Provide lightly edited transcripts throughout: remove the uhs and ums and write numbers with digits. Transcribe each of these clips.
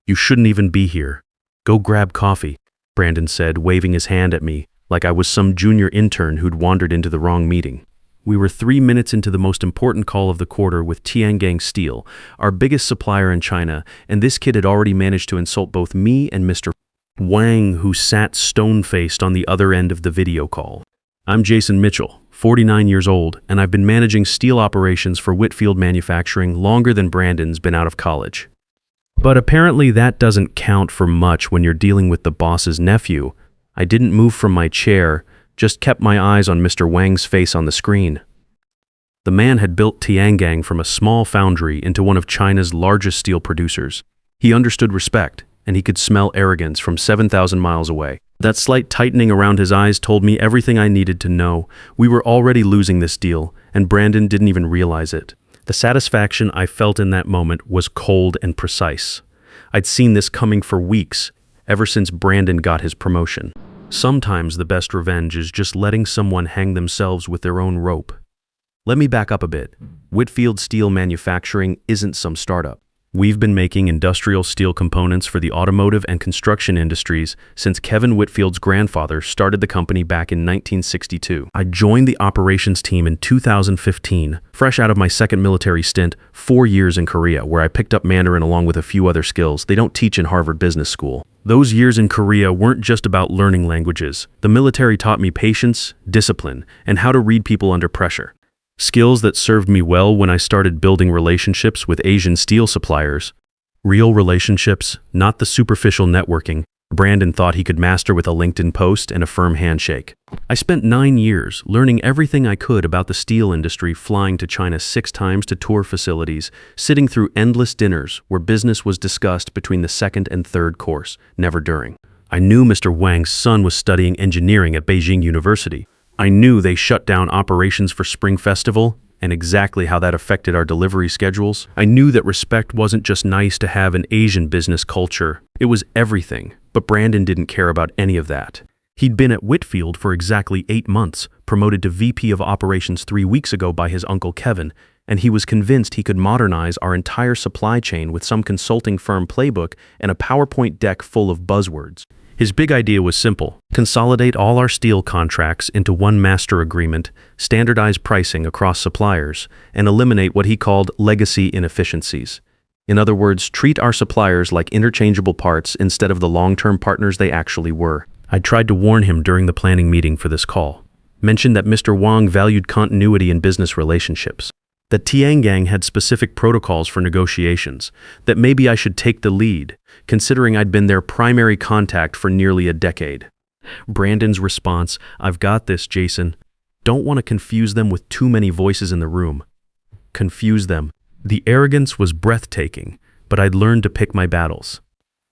You shouldn't even be here. Go grab coffee, Brandon said, waving his hand at me like I was some junior intern who'd wandered into the wrong meeting. We were 3 minutes into the most important call of the quarter with Tiangang Steel, our biggest supplier in China, and this kid had already managed to insult both me and Mr. Wang, who sat stone-faced on the other end of the video call. I'm Jason Mitchell, 49 years old, and I've been managing steel operations for Whitfield Manufacturing longer than Brandon's been out of college. But apparently that doesn't count for much when you're dealing with the boss's nephew. I didn't move from my chair, just kept my eyes on Mr. Wang's face on the screen. The man had built Tiangang from a small foundry into one of China's largest steel producers. He understood respect, and he could smell arrogance from 7,000 miles away. That slight tightening around his eyes told me everything I needed to know. We were already losing this deal, and Brandon didn't even realize it. The satisfaction I felt in that moment was cold and precise. I'd seen this coming for weeks, ever since Brandon got his promotion. Sometimes the best revenge is just letting someone hang themselves with their own rope. Let me back up a bit. Whitfield Steel Manufacturing isn't some startup. We've been making industrial steel components for the automotive and construction industries since Kevin Whitfield's grandfather started the company back in 1962. I joined the operations team in 2015, fresh out of my second military stint, 4 years in Korea, where I picked up Mandarin along with a few other skills they don't teach in Harvard Business School. Those years in Korea weren't just about learning languages. The military taught me patience, discipline, and how to read people under pressure. Skills that served me well when I started building relationships with Asian steel suppliers. Real relationships, not the superficial networking Brandon thought he could master with a LinkedIn post and a firm handshake. I spent 9 years learning everything I could about the steel industry, flying to China 6 times to tour facilities, sitting through endless dinners where business was discussed between the second and third course, never during. I knew Mr. Wang's son was studying engineering at Beijing University. I knew they shut down operations for Spring Festival and exactly how that affected our delivery schedules. I knew that respect wasn't just nice to have in Asian business culture. It was everything, but Brandon didn't care about any of that. He'd been at Whitfield for exactly 8 months, promoted to VP of Operations 3 weeks ago by his uncle Kevin, and he was convinced he could modernize our entire supply chain with some consulting firm playbook and a PowerPoint deck full of buzzwords. His big idea was simple: consolidate all our steel contracts into one master agreement, standardize pricing across suppliers, and eliminate what he called legacy inefficiencies. In other words, treat our suppliers like interchangeable parts instead of the long-term partners they actually were. I tried to warn him during the planning meeting for this call. Mentioned that Mr. Wang valued continuity in business relationships, that Tiangang had specific protocols for negotiations, that maybe I should take the lead, considering I'd been their primary contact for nearly a decade. Brandon's response: "I've got this, Jason. Don't want to confuse them with too many voices in the room." Confuse them. The arrogance was breathtaking, but I'd learned to pick my battles.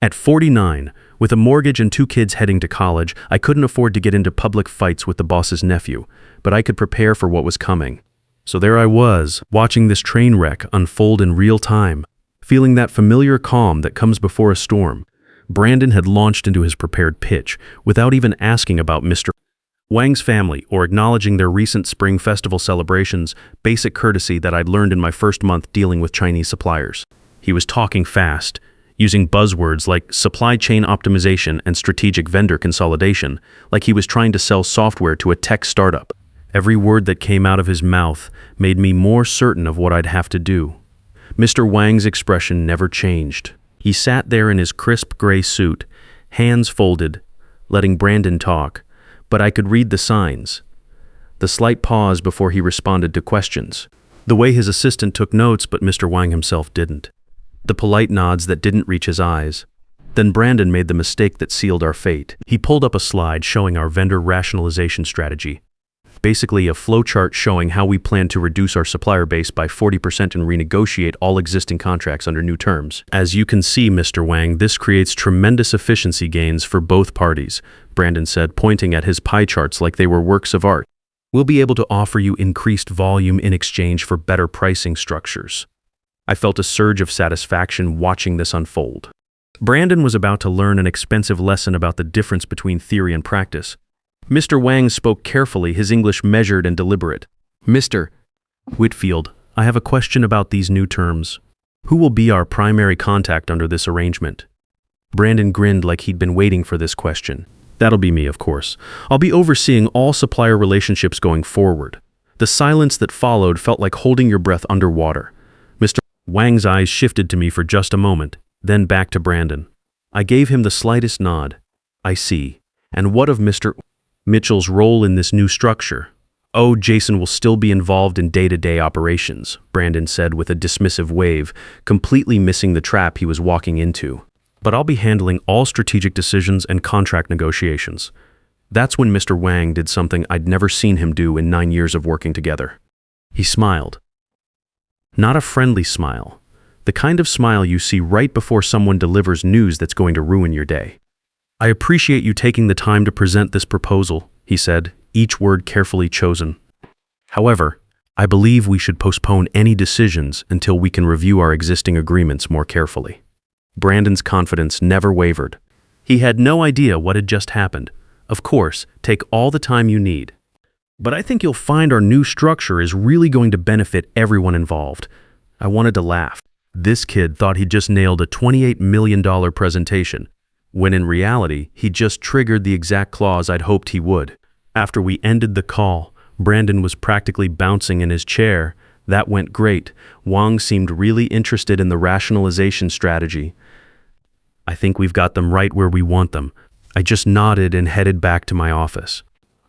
At 49, with a mortgage and 2 kids heading to college, I couldn't afford to get into public fights with the boss's nephew, but I could prepare for what was coming. So there I was, watching this train wreck unfold in real time, feeling that familiar calm that comes before a storm. Brandon had launched into his prepared pitch without even asking about Mr. Wang's family or acknowledging their recent Spring Festival celebrations, basic courtesy that I'd learned in my first month dealing with Chinese suppliers. He was talking fast, using buzzwords like supply chain optimization and strategic vendor consolidation, like he was trying to sell software to a tech startup. Every word that came out of his mouth made me more certain of what I'd have to do. Mr. Wang's expression never changed. He sat there in his crisp gray suit, hands folded, letting Brandon talk, but I could read the signs. The slight pause before he responded to questions. The way his assistant took notes, but Mr. Wang himself didn't. The polite nods that didn't reach his eyes. Then Brandon made the mistake that sealed our fate. He pulled up a slide showing our vendor rationalization strategy. Basically a flowchart showing how we plan to reduce our supplier base by 40% and renegotiate all existing contracts under new terms. As you can see, Mr. Wang, this creates tremendous efficiency gains for both parties, Brandon said, pointing at his pie charts like they were works of art. We'll be able to offer you increased volume in exchange for better pricing structures. I felt a surge of satisfaction watching this unfold. Brandon was about to learn an expensive lesson about the difference between theory and practice. Mr. Wang spoke carefully, his English measured and deliberate. "Mr. Whitfield, I have a question about these new terms. Who will be our primary contact under this arrangement?" Brandon grinned like he'd been waiting for this question. That'll be me, of course. I'll be overseeing all supplier relationships going forward. The silence that followed felt like holding your breath underwater. Mr. Wang's eyes shifted to me for just a moment, then back to Brandon. I gave him the slightest nod. I see. And what of Mr. Mitchell's role in this new structure? Oh, Jason will still be involved in day-to-day operations, Brandon said with a dismissive wave, completely missing the trap he was walking into. But I'll be handling all strategic decisions and contract negotiations. That's when Mr. Wang did something I'd never seen him do in 9 years of working together. He smiled. Not a friendly smile. The kind of smile you see right before someone delivers news that's going to ruin your day. I appreciate you taking the time to present this proposal, he said, each word carefully chosen. However, I believe we should postpone any decisions until we can review our existing agreements more carefully. Brandon's confidence never wavered. He had no idea what had just happened. Of course, take all the time you need. But I think you'll find our new structure is really going to benefit everyone involved. I wanted to laugh. This kid thought he'd just nailed a $28 million presentation, when in reality, he just triggered the exact clause I'd hoped he would. After we ended the call, Brandon was practically bouncing in his chair. That went great. Wang seemed really interested in the rationalization strategy. I think we've got them right where we want them. I just nodded and headed back to my office.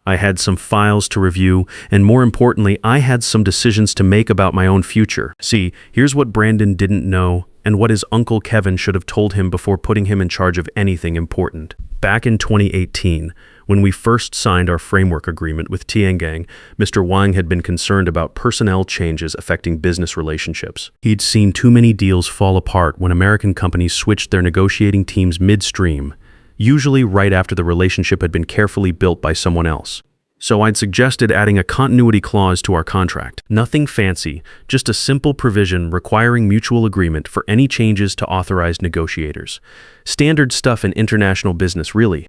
I had some files to review, and more importantly, I had some decisions to make about my own future. See, here's what Brandon didn't know, and what his uncle Kevin should have told him before putting him in charge of anything important. Back in 2018, when we first signed our framework agreement with Tiangang, Mr. Wang had been concerned about personnel changes affecting business relationships. He'd seen too many deals fall apart when American companies switched their negotiating teams midstream, usually right after the relationship had been carefully built by someone else. So I'd suggested adding a continuity clause to our contract. Nothing fancy, just a simple provision requiring mutual agreement for any changes to authorized negotiators. Standard stuff in international business, really.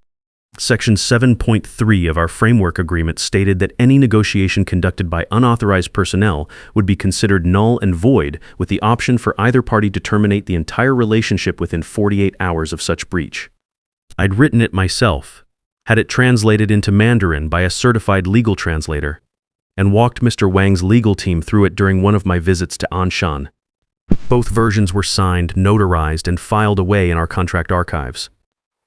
Section 7.3 of our framework agreement stated that any negotiation conducted by unauthorized personnel would be considered null and void, with the option for either party to terminate the entire relationship within 48 hours of such breach. I'd written it myself, had it translated into Mandarin by a certified legal translator, and walked Mr. Wang's legal team through it during one of my visits to Anshan. Both versions were signed, notarized, and filed away in our contract archives.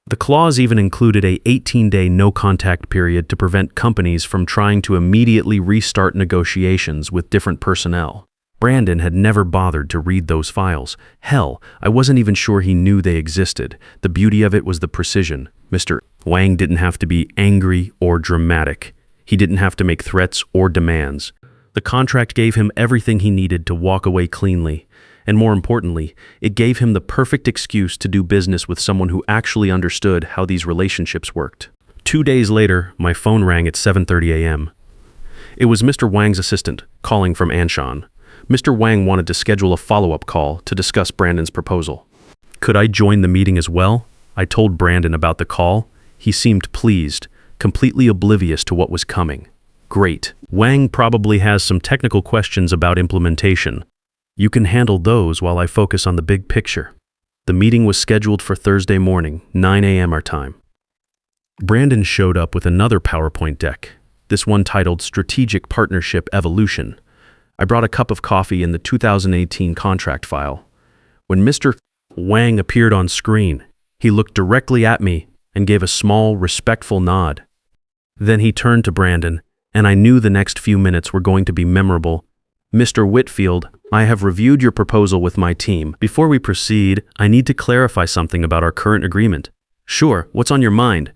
The clause even included a 18-day no-contact period to prevent companies from trying to immediately restart negotiations with different personnel. Brandon had never bothered to read those files. Hell, I wasn't even sure he knew they existed. The beauty of it was the precision. Mr. Wang didn't have to be angry or dramatic. He didn't have to make threats or demands. The contract gave him everything he needed to walk away cleanly. And more importantly, it gave him the perfect excuse to do business with someone who actually understood how these relationships worked. 2 days later, my phone rang at 7:30 a.m. It was Mr. Wang's assistant, calling from Anshan. Mr. Wang wanted to schedule a follow-up call to discuss Brandon's proposal. Could I join the meeting as well? I told Brandon about the call. He seemed pleased, completely oblivious to what was coming. Great. Wang probably has some technical questions about implementation. You can handle those while I focus on the big picture. The meeting was scheduled for Thursday morning, 9 a.m. our time. Brandon showed up with another PowerPoint deck, this one titled Strategic Partnership Evolution. I brought a cup of coffee in the 2018 contract file. When Mr. Wang appeared on screen, he looked directly at me and gave a small, respectful nod. Then he turned to Brandon, and I knew the next few minutes were going to be memorable. Mr. Whitfield, I have reviewed your proposal with my team. Before we proceed, I need to clarify something about our current agreement. Sure, what's on your mind?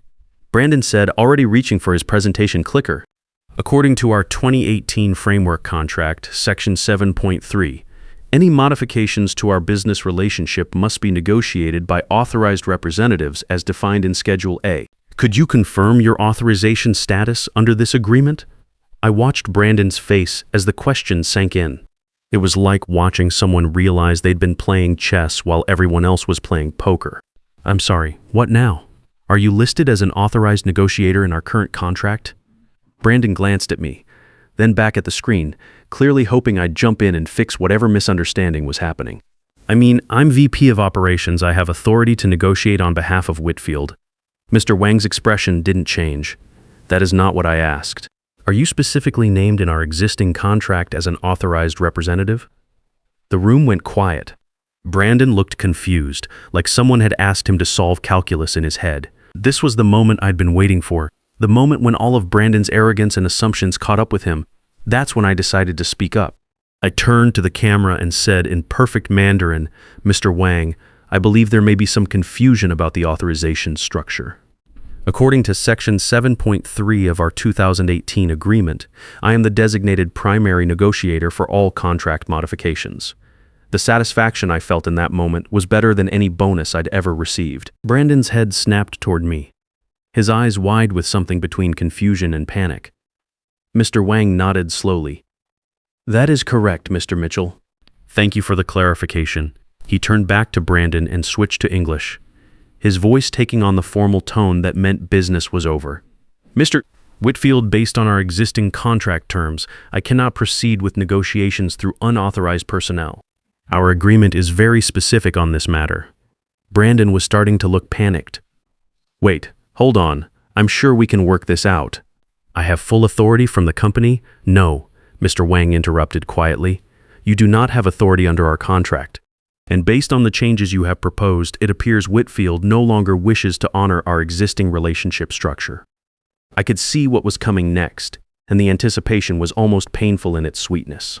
Brandon said, already reaching for his presentation clicker. According to our 2018 framework contract, Section 7.3, any modifications to our business relationship must be negotiated by authorized representatives as defined in Schedule A. Could you confirm your authorization status under this agreement? I watched Brandon's face as the question sank in. It was like watching someone realize they'd been playing chess while everyone else was playing poker. I'm sorry, what now? Are you listed as an authorized negotiator in our current contract? Brandon glanced at me, then back at the screen, clearly hoping I'd jump in and fix whatever misunderstanding was happening. I mean, I'm VP of Operations. I have authority to negotiate on behalf of Whitfield. Mr. Wang's expression didn't change. That is not what I asked. Are you specifically named in our existing contract as an authorized representative? The room went quiet. Brandon looked confused, like someone had asked him to solve calculus in his head. This was the moment I'd been waiting for, the moment when all of Brandon's arrogance and assumptions caught up with him. That's when I decided to speak up. I turned to the camera and said in perfect Mandarin, "Mr. Wang, I believe there may be some confusion about the authorization structure. According to Section 7.3 of our 2018 agreement, I am the designated primary negotiator for all contract modifications. The satisfaction I felt in that moment was better than any bonus I'd ever received." Brandon's head snapped toward me, his eyes wide with something between confusion and panic. Mr. Wang nodded slowly. "That is correct, Mr. Mitchell. Thank you for the clarification." He turned back to Brandon and switched to English, his voice taking on the formal tone that meant business was over. "Mr. Whitfield, based on our existing contract terms, I cannot proceed with negotiations through unauthorized personnel. Our agreement is very specific on this matter." Brandon was starting to look panicked. "Wait, hold on. I'm sure we can work this out." "I have full authority from the company?" "No," Mr. Wang interrupted quietly. "You do not have authority under our contract. And based on the changes you have proposed, it appears Whitfield no longer wishes to honor our existing relationship structure." I could see what was coming next, and the anticipation was almost painful in its sweetness.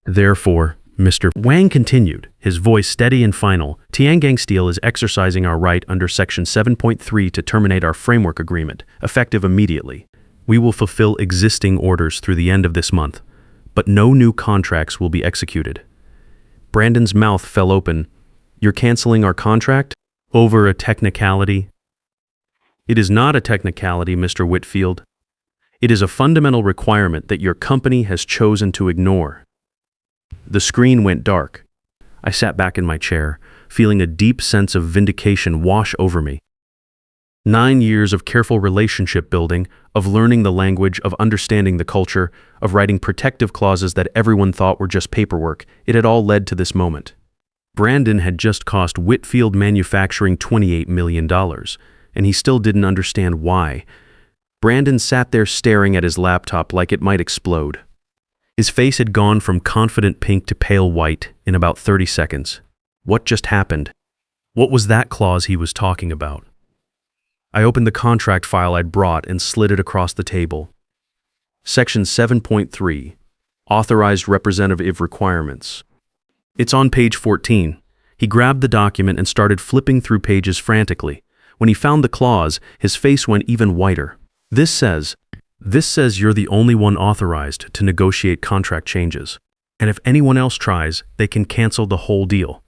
"Therefore," Mr. Wang continued, his voice steady and final, "Tiangang Steel is exercising our right under Section 7.3 to terminate our framework agreement, effective immediately. We will fulfill existing orders through the end of this month, but no new contracts will be executed." Brandon's mouth fell open. "You're canceling our contract? Over a technicality?" "It is not a technicality, Mr. Whitfield. It is a fundamental requirement that your company has chosen to ignore." The screen went dark. I sat back in my chair, feeling a deep sense of vindication wash over me. 9 years of careful relationship building, of learning the language, of understanding the culture, of writing protective clauses that everyone thought were just paperwork, it had all led to this moment. Brandon had just cost Whitfield Manufacturing $28 million, and he still didn't understand why. Brandon sat there staring at his laptop like it might explode. His face had gone from confident pink to pale white in about 30 seconds. What just happened? What was that clause he was talking about? I opened the contract file I'd brought and slid it across the table. Section 7.3, Authorized Representative Requirements. It's on page 14. He grabbed the document and started flipping through pages frantically. When he found the clause, his face went even whiter. This says you're the only one authorized to negotiate contract changes. And if anyone else tries, they can cancel the whole deal.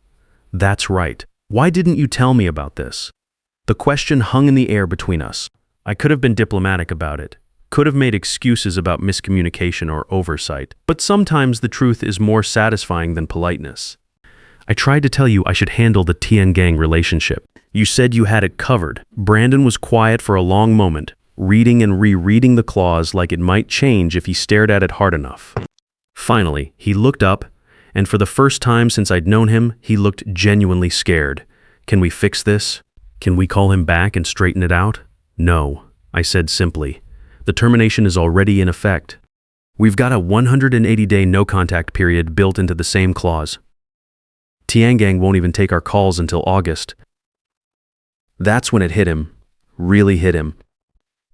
That's right. Why didn't you tell me about this? The question hung in the air between us. I could have been diplomatic about it, could have made excuses about miscommunication or oversight, but sometimes the truth is more satisfying than politeness. I tried to tell you I should handle the Tiangang relationship. You said you had it covered. Brandon was quiet for a long moment, reading and rereading the clause like it might change if he stared at it hard enough. Finally, he looked up, and for the first time since I'd known him, he looked genuinely scared. "Can we fix this? Can we call him back and straighten it out?" "No," I said simply. "The termination is already in effect. We've got a 180-day no-contact period built into the same clause. Tiangang won't even take our calls until August." That's when it hit him. Really hit him.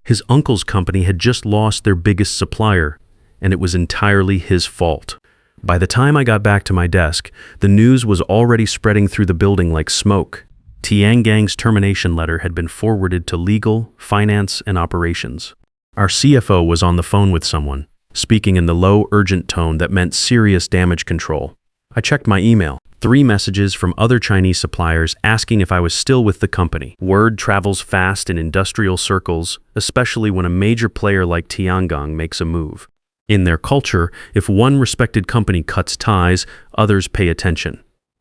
His uncle's company had just lost their biggest supplier, and it was entirely his fault. By the time I got back to my desk, the news was already spreading through the building like smoke. Tiangang's termination letter had been forwarded to legal, finance, and operations. Our CFO was on the phone with someone, speaking in the low, urgent tone that meant serious damage control. I checked my email. 3 messages from other Chinese suppliers asking if I was still with the company. Word travels fast in industrial circles, especially when a major player like Tiangang makes a move. In their culture, if one respected company cuts ties, others pay attention.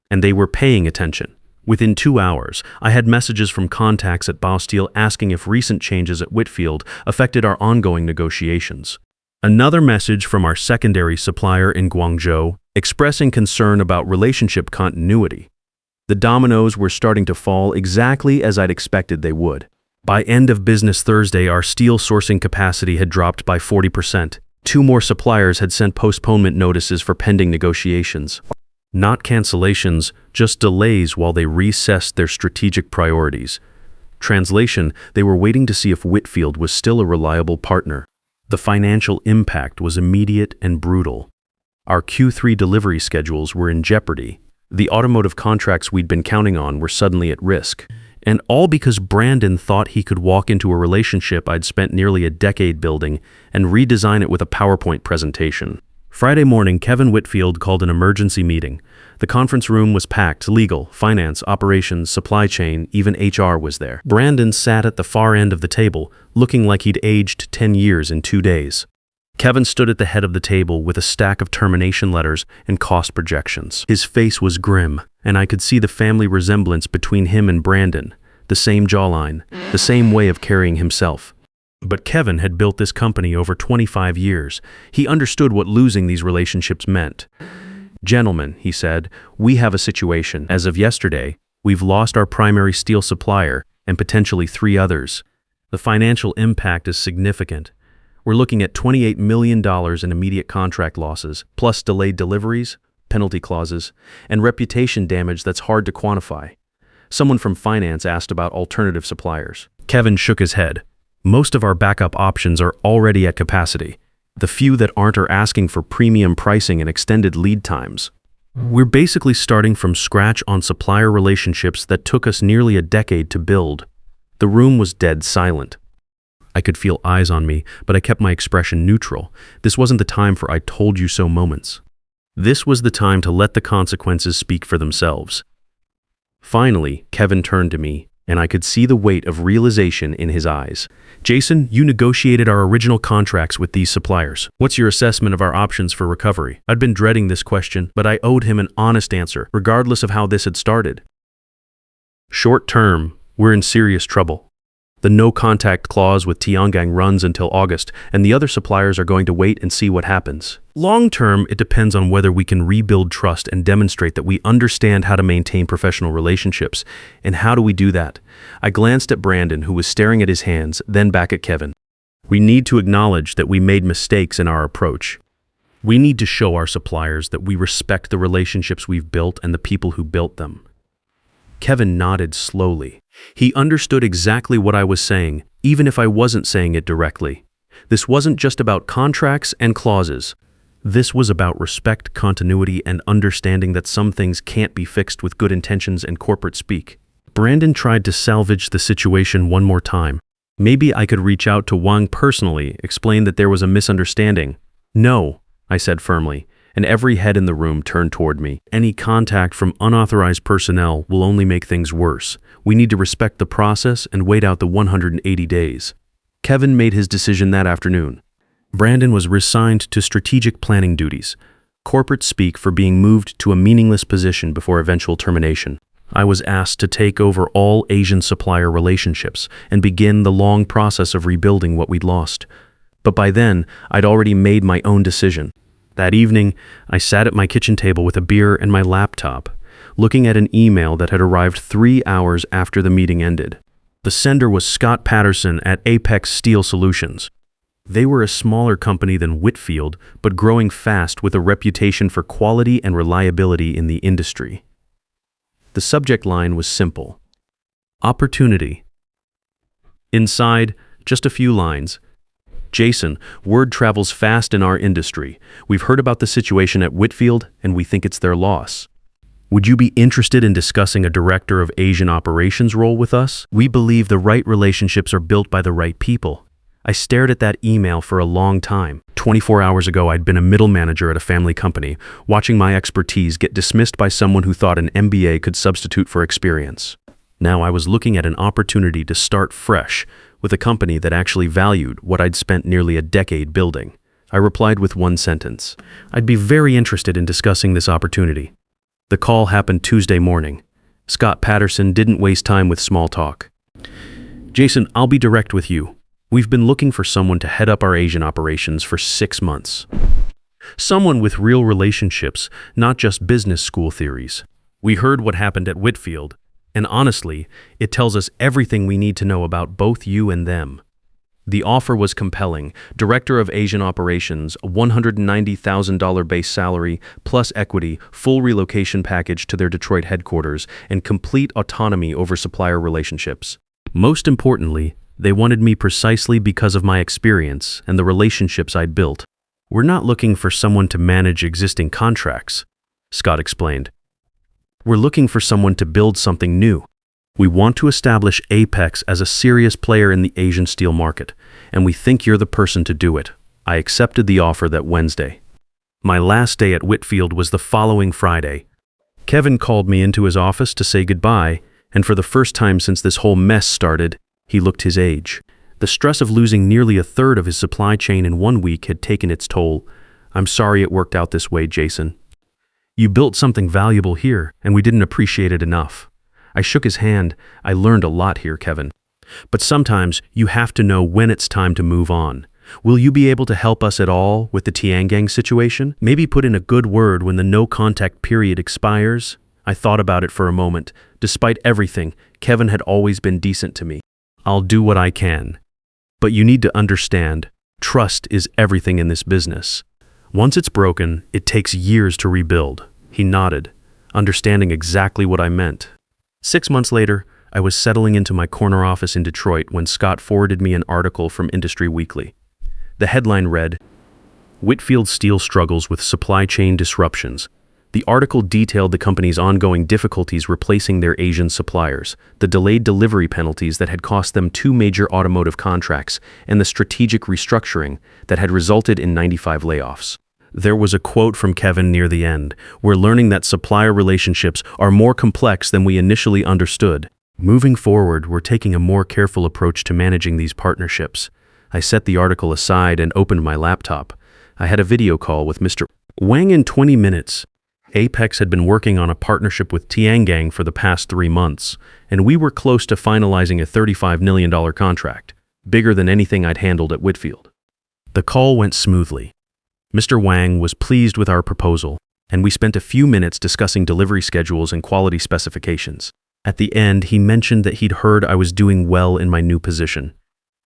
And they were paying attention. Within 2 hours, I had messages from contacts at Baosteel asking if recent changes at Whitfield affected our ongoing negotiations. Another message from our secondary supplier in Guangzhou, expressing concern about relationship continuity. The dominoes were starting to fall exactly as I'd expected they would. By end of business Thursday, our steel sourcing capacity had dropped by 40%. 2 more suppliers had sent postponement notices for pending negotiations. Not cancellations, just delays while they reassessed their strategic priorities. Translation, they were waiting to see if Whitfield was still a reliable partner. The financial impact was immediate and brutal. Our Q3 delivery schedules were in jeopardy. The automotive contracts we'd been counting on were suddenly at risk. And all because Brandon thought he could walk into a relationship I'd spent nearly a decade building and redesign it with a PowerPoint presentation. Friday morning, Kevin Whitfield called an emergency meeting. The conference room was packed. Legal, finance, operations, supply chain, even HR was there. Brandon sat at the far end of the table, looking like he'd aged 10 years in 2 days. Kevin stood at the head of the table with a stack of termination letters and cost projections. His face was grim, and I could see the family resemblance between him and Brandon, the same jawline, the same way of carrying himself. But Kevin had built this company over 25 years. He understood what losing these relationships meant. "Gentlemen," he said, "we have a situation. As of yesterday, we've lost our primary steel supplier and potentially 3 others. The financial impact is significant. We're looking at $28 million in immediate contract losses, plus delayed deliveries, penalty clauses, and reputation damage that's hard to quantify." Someone from finance asked about alternative suppliers. Kevin shook his head. "Most of our backup options are already at capacity. The few that aren't are asking for premium pricing and extended lead times. We're basically starting from scratch on supplier relationships that took us nearly a decade to build." The room was dead silent. I could feel eyes on me, but I kept my expression neutral. This wasn't the time for "I told you so" moments. This was the time to let the consequences speak for themselves. Finally, Kevin turned to me, and I could see the weight of realization in his eyes. "Jason, you negotiated our original contracts with these suppliers. What's your assessment of our options for recovery?" I'd been dreading this question, but I owed him an honest answer, regardless of how this had started. "Short term, we're in serious trouble. The no-contact clause with Tiangang runs until August, and the other suppliers are going to wait and see what happens. Long-term, it depends on whether we can rebuild trust and demonstrate that we understand how to maintain professional relationships. And how do we do that?" I glanced at Brandon, who was staring at his hands, then back at Kevin. "We need to acknowledge that we made mistakes in our approach. We need to show our suppliers that we respect the relationships we've built and the people who built them." Kevin nodded slowly. He understood exactly what I was saying, even if I wasn't saying it directly. This wasn't just about contracts and clauses. This was about respect, continuity, and understanding that some things can't be fixed with good intentions and corporate speak. Brandon tried to salvage the situation one more time. "Maybe I could reach out to Wang personally, explain that there was a misunderstanding." "No," I said firmly, and every head in the room turned toward me. "Any contact from unauthorized personnel will only make things worse. We need to respect the process and wait out the 180 days." Kevin made his decision that afternoon. Brandon was reassigned to strategic planning duties, corporate speak for being moved to a meaningless position before eventual termination. I was asked to take over all Asian supplier relationships and begin the long process of rebuilding what we'd lost. But by then, I'd already made my own decision. That evening, I sat at my kitchen table with a beer and my laptop, looking at an email that had arrived 3 hours after the meeting ended. The sender was Scott Patterson at Apex Steel Solutions. They were a smaller company than Whitfield, but growing fast with a reputation for quality and reliability in the industry. The subject line was simple: opportunity. Inside, just a few lines: "Jason, word travels fast in our industry. We've heard about the situation at Whitfield, and we think it's their loss. Would you be interested in discussing a Director of Asian Operations role with us? We believe the right relationships are built by the right people." I stared at that email for a long time. 24 hours ago, I'd been a middle manager at a family company, watching my expertise get dismissed by someone who thought an MBA could substitute for experience. Now I was looking at an opportunity to start fresh, with a company that actually valued what I'd spent nearly a decade building. I replied with one sentence: "I'd be very interested in discussing this opportunity." The call happened Tuesday morning. Scott Patterson didn't waste time with small talk. "Jason, I'll be direct with you. We've been looking for someone to head up our Asian operations for 6 months. Someone with real relationships, not just business school theories. We heard what happened at Whitfield, and honestly, it tells us everything we need to know about both you and them. The offer was compelling. Director of Asian Operations, a $190,000 base salary, plus equity, full relocation package to their Detroit headquarters, and complete autonomy over supplier relationships. Most importantly, they wanted me precisely because of my experience and the relationships I'd built. We're not looking for someone to manage existing contracts, Scott explained. We're looking for someone to build something new. We want to establish Apex as a serious player in the Asian steel market, and we think you're the person to do it. I accepted the offer that Wednesday. My last day at Whitfield was the following Friday. Kevin called me into his office to say goodbye, and for the first time since this whole mess started, he looked his age. The stress of losing nearly a third of his supply chain in 1 week had taken its toll. I'm sorry it worked out this way, Jason. You built something valuable here, and we didn't appreciate it enough. I shook his hand. I learned a lot here, Kevin. But sometimes you have to know when it's time to move on. Will you be able to help us at all with the Tiangang situation? Maybe put in a good word when the no-contact period expires? I thought about it for a moment. Despite everything, Kevin had always been decent to me. I'll do what I can. But you need to understand, trust is everything in this business. Once it's broken, it takes years to rebuild. He nodded, understanding exactly what I meant. 6 months later, I was settling into my corner office in Detroit when Scott forwarded me an article from Industry Weekly. The headline read, "Whitfield Steel struggles with supply chain disruptions." The article detailed the company's ongoing difficulties replacing their Asian suppliers, the delayed delivery penalties that had cost them 2 major automotive contracts, and the strategic restructuring that had resulted in 95 layoffs. There was a quote from Kevin near the end. "We're learning that supplier relationships are more complex than we initially understood. Moving forward, we're taking a more careful approach to managing these partnerships." I set the article aside and opened my laptop. I had a video call with Mr. Wang in 20 minutes. Apex had been working on a partnership with Tiangang for the past 3 months, and we were close to finalizing a $35 million contract, bigger than anything I'd handled at Whitfield. The call went smoothly. Mr. Wang was pleased with our proposal, and we spent a few minutes discussing delivery schedules and quality specifications. At the end, he mentioned that he'd heard I was doing well in my new position.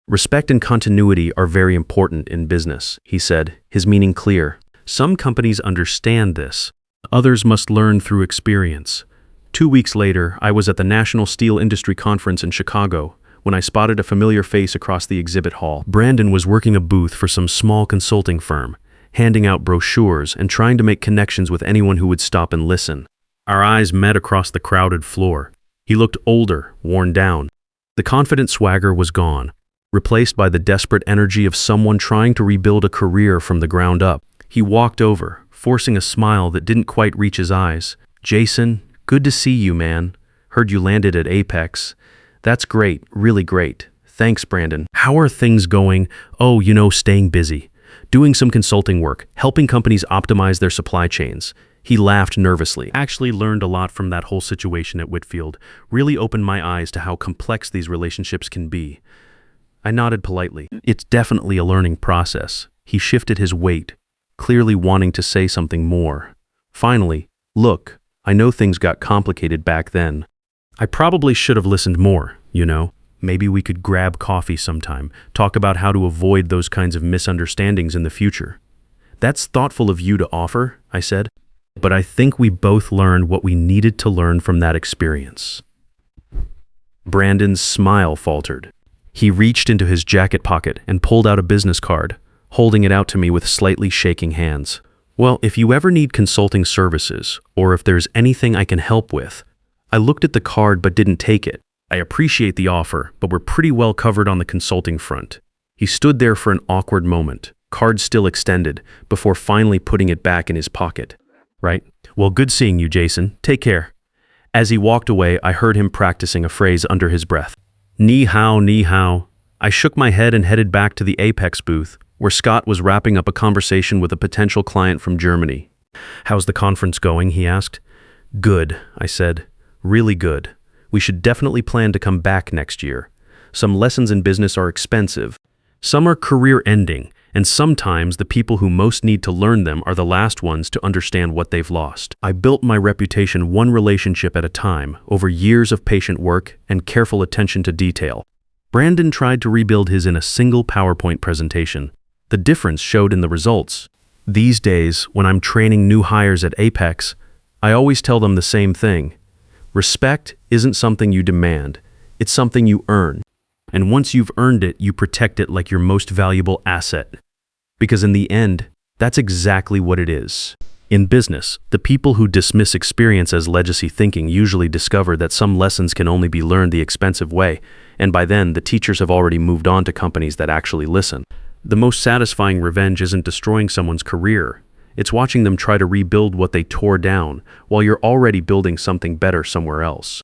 "Respect and continuity are very important in business," he said, his meaning clear. "Some companies understand this. Others must learn through experience." 2 weeks later, I was at the National Steel Industry Conference in Chicago when I spotted a familiar face across the exhibit hall. Brandon was working a booth for some small consulting firm, handing out brochures and trying to make connections with anyone who would stop and listen. Our eyes met across the crowded floor. He looked older, worn down. The confident swagger was gone, replaced by the desperate energy of someone trying to rebuild a career from the ground up. He walked over, forcing a smile that didn't quite reach his eyes. "Jason, good to see you, man. Heard you landed at Apex. That's great, really great. Thanks, Brandon. How are things going?" "Oh, staying busy. Doing some consulting work, helping companies optimize their supply chains." He laughed nervously. "Actually learned a lot from that whole situation at Whitfield. Really opened my eyes to how complex these relationships can be." I nodded politely. "It's definitely a learning process." He shifted his weight, clearly wanting to say something more. Finally, "Look, I know things got complicated back then. I probably should have listened more, Maybe we could grab coffee sometime, talk about how to avoid those kinds of misunderstandings in the future." "That's thoughtful of you to offer," I said. "But I think we both learned what we needed to learn from that experience." Brandon's smile faltered. He reached into his jacket pocket and pulled out a business card, holding it out to me with slightly shaking hands. "Well, if you ever need consulting services, or if there's anything I can help with." I looked at the card but didn't take it. "I appreciate the offer, but we're pretty well covered on the consulting front." He stood there for an awkward moment, card still extended, before finally putting it back in his pocket. "Right. Well, good seeing you, Jason. Take care." As he walked away, I heard him practicing a phrase under his breath. "Ni hao, ni hao." I shook my head and headed back to the Apex booth, where Scott was wrapping up a conversation with a potential client from Germany. "How's the conference going?" he asked. "Good," I said. "Really good. We should definitely plan to come back next year. Some lessons in business are expensive. Some are career-ending, And sometimes the people who most need to learn them are the last ones to understand what they've lost. I built my reputation one relationship at a time, over years of patient work and careful attention to detail. Brandon tried to rebuild his in a single PowerPoint presentation. The difference showed in the results. These days, when I'm training new hires at Apex, I always tell them the same thing. Respect isn't something you demand, it's something you earn. And once you've earned it, you protect it like your most valuable asset. Because in the end, that's exactly what it is. In business, the people who dismiss experience as legacy thinking usually discover that some lessons can only be learned the expensive way, and by then, the teachers have already moved on to companies that actually listen. The most satisfying revenge isn't destroying someone's career. It's watching them try to rebuild what they tore down, while you're already building something better somewhere else.